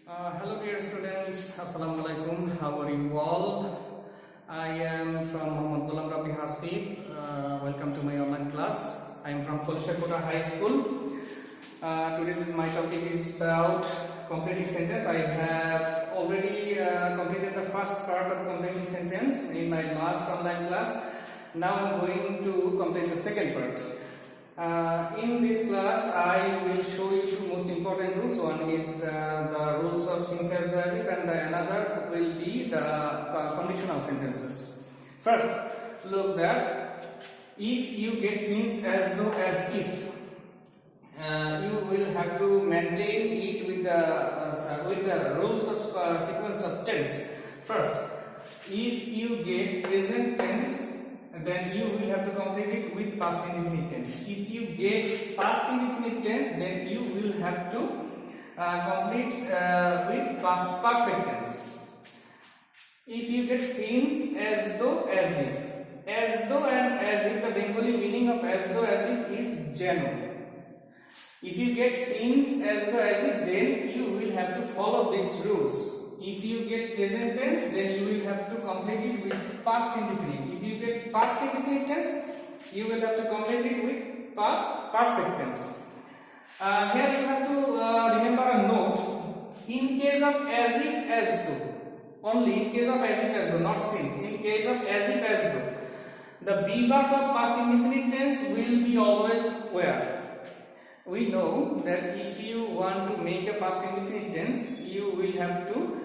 Hello dear students, Assalamu alaikum, how are you all? I am from Muhammad Ghulam Rabi Hasib. Welcome to my online class. I am from Kolshakota High School. Today's my topic is about completing sentence. I have already completed the first part of completing sentence in my last online class. Now I am going to complete the second part. In this class, I will show you two most important rules. One is the rules of since as though as if, and the another will be the conditional sentences. First, look that if you get since as though as if, you will have to maintain it with the rules of sequence of tense. First, if you get present tense, then you will have to complete it with past indefinite tense. If you get past indefinite tense, then you will have to complete with past perfect tense. If you get since, as though, as though and as if, the Bengali meaning of as though as if is genuine. If you get since, as though as if, then you will have to follow these rules. If you get present tense, then you will have to complete it with past indefinite. If you get past indefinite tense, you will have to complete it with past perfect tense. Here you have to remember a note. In case of as if, as though, only in case of as if, as though, not since. In case of as if, as though, the be verb of past indefinite tense will be always where. We know that if you want to make a past indefinite tense, you will have to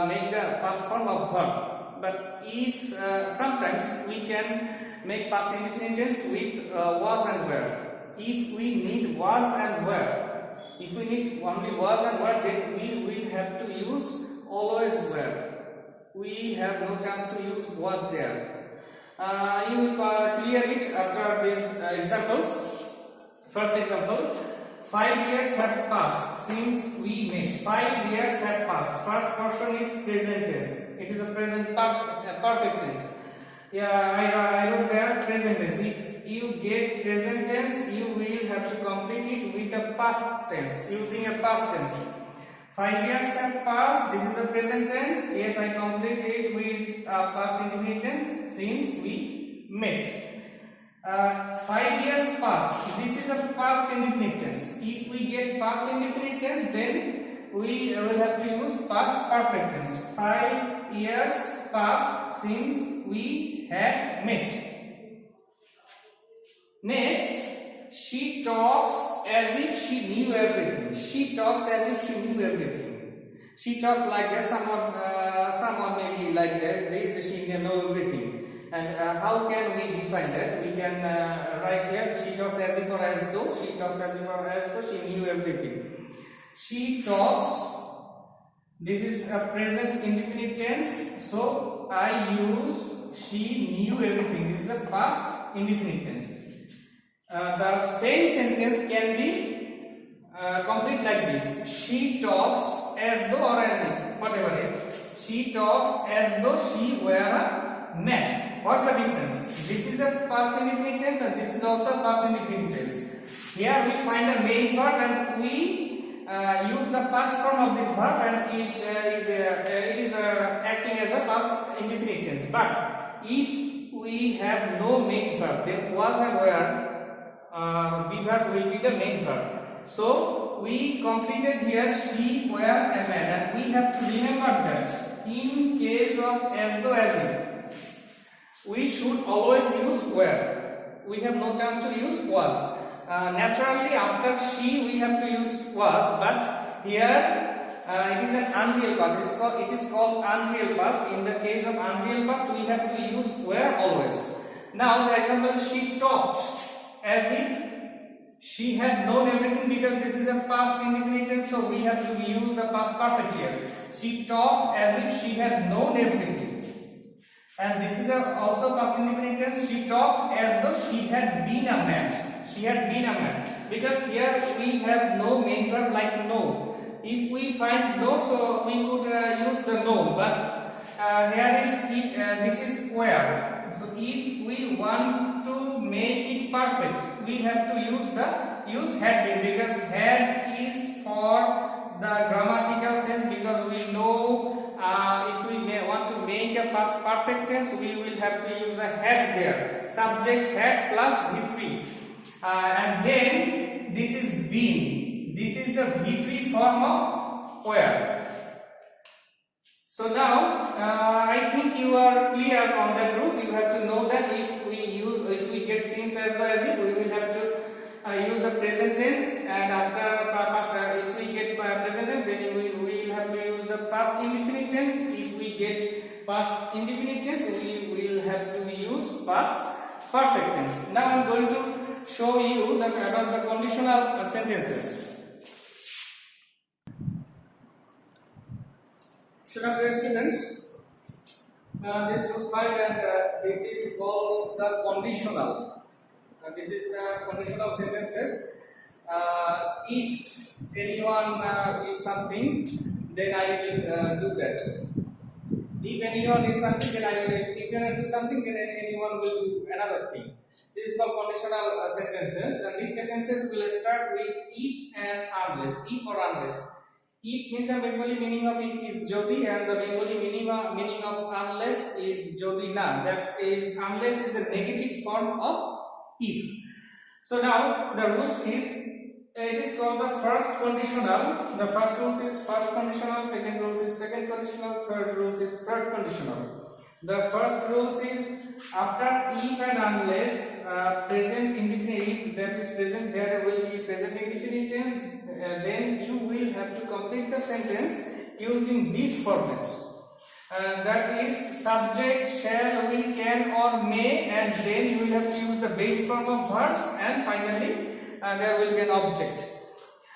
make the past form of verb. But if sometimes we can make past indefinite tense with was and were. If we need was and were, if we need only was and were, then we will have to use always were. We have no chance to use was there. You will clear it after these examples. First example, 5 years have passed since we met. 5 years have passed. First person is present tense. It is a present perfect tense. I wrote there present tense. If you get present tense, you will have to complete it with a past tense, using a past tense. 5 years have passed. This is a present tense. Yes, I complete it with past indefinite tense since we met. 5 years passed. This is a past indefinite tense. If we get past indefinite tense, then we will have to use past perfect tense. 5 years passed since we had met. Next, she talks as if she knew everything. She talks as if she knew everything. She talks like that. Someone maybe like that. This she know everything. And how can we define that? We can write here, she talks as if or as though. She talks as if or as though she knew everything. She talks, this is a present indefinite tense, so I use she knew everything. This is a past indefinite tense. The same sentence can be complete like this. She talks as though or as if, whatever it. She talks as though she were met. What's the difference? This is a past indefinite tense and this is also a past indefinite tense. Here we find a main verb and we use the past form of this verb, and it is acting as a past indefinite tense. But if we have no main verb, then was and were, be verb will be the main verb. So we completed here she were a man, and we have to remember that in case of as though as if, we should always use were. We have no chance to use was. Naturally, after she we have to use was, but here it is an unreal past. It is called unreal past. In the case of unreal past, we have to use were always. Now, the example, she talked as if she had known everything, because this is a past indefinite tense, so we have to use the past perfect here. She talked as if she had known everything. And this is also past indefinite tense. She talked as though she had been a man. She had been a man. Because here we have no main verb like know. If we find no, so we could use the know. But here is this is where. So if we want to make it perfect, we have to use had been, because had is for the grammatical sense. perfect tense, we will have to use a had there. Subject had plus V3. And then this is been. This is the V3 form of were. So now I think you are clear on that rules. You have to know that if we get since as well as if, we will have to use the present tense, and after past if we get present tense, then we will have to use the past indefinite tense. If we get past indefinite tense, we will have to use past perfect tense. Now I am going to show you about the conditional sentences. So now dear students, this was 5 and this is called the conditional. This is conditional sentences. If anyone is something, then I will do that. If anyone is something, then I will. If you do something, then anyone will do another thing. This is called conditional sentences, and these sentences will start with if and unless. If or unless. If means the Bengali meaning of if is jodi, and the Bengali meaning of unless is jodi na. That is, unless is the negative form of if. So now the rules is, it is called the first conditional. The first rules is first conditional, second rules is second conditional, third rules is third conditional. The first rules is after if and unless present indefinite, that is present, there will be present indefinite tense, then you will have to complete the sentence using this format. That is subject, shall, will, can or may, and then you will have to use the base form of verbs, and finally there will be an object.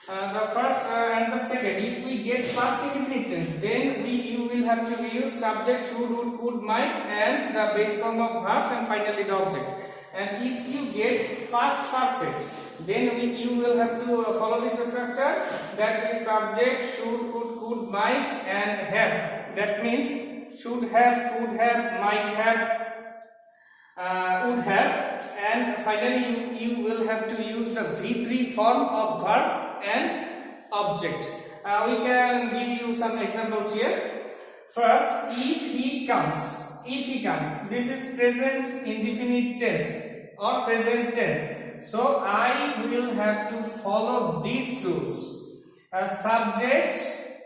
The first and the second, if we get past indefinite tense, then you will have to use subject, should, would, could, might, and the base form of verbs, and finally the object. And if you get past perfect, then you will have to follow this structure, that is subject, should, would, could, might, and have. That means should have, could have, might have, would have, and finally you will have to use the V3 form of verb and object. We can give you some examples here. First, if he comes. If he comes, this is present indefinite tense or present tense. So I will have to follow these rules. Subject,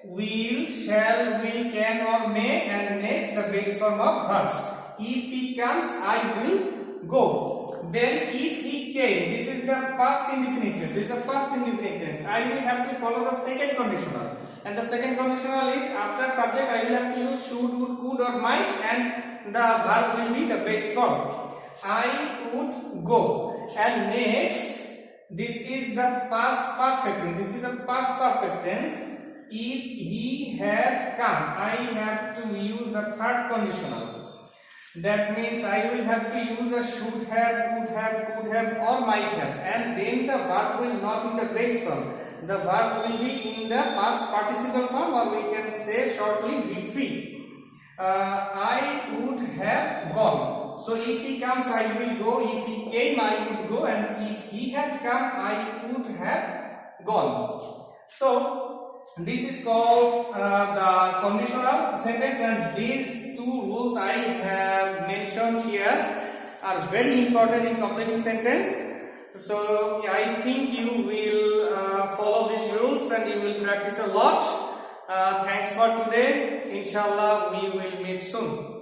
will, shall, will, can or may, and next the base form of verbs. If he comes, I will go. Then if he came, this is the past indefinite tense. This is a past indefinite tense. I will have to follow the second conditional. And the second conditional is after subject I will have to use should, would, could or might, and the verb will be the base form. I would go. And next, this is the past perfect tense. This is a past perfect tense. If he had come, I have to use the third conditional. That means I will have to use a should have, would have, could have or might have, and then the verb will not in the base form. The verb will be in the past participle form, or we can say shortly V3. I would have gone. So if he comes, I will go. If he came, I would go, and if he had come, I would have gone. So this is called the conditional sentence, and these two rules I have mentioned here are very important in completing sentence. So I think you will follow these rules and you will practice a lot. Thanks for today. Inshallah, we will meet soon.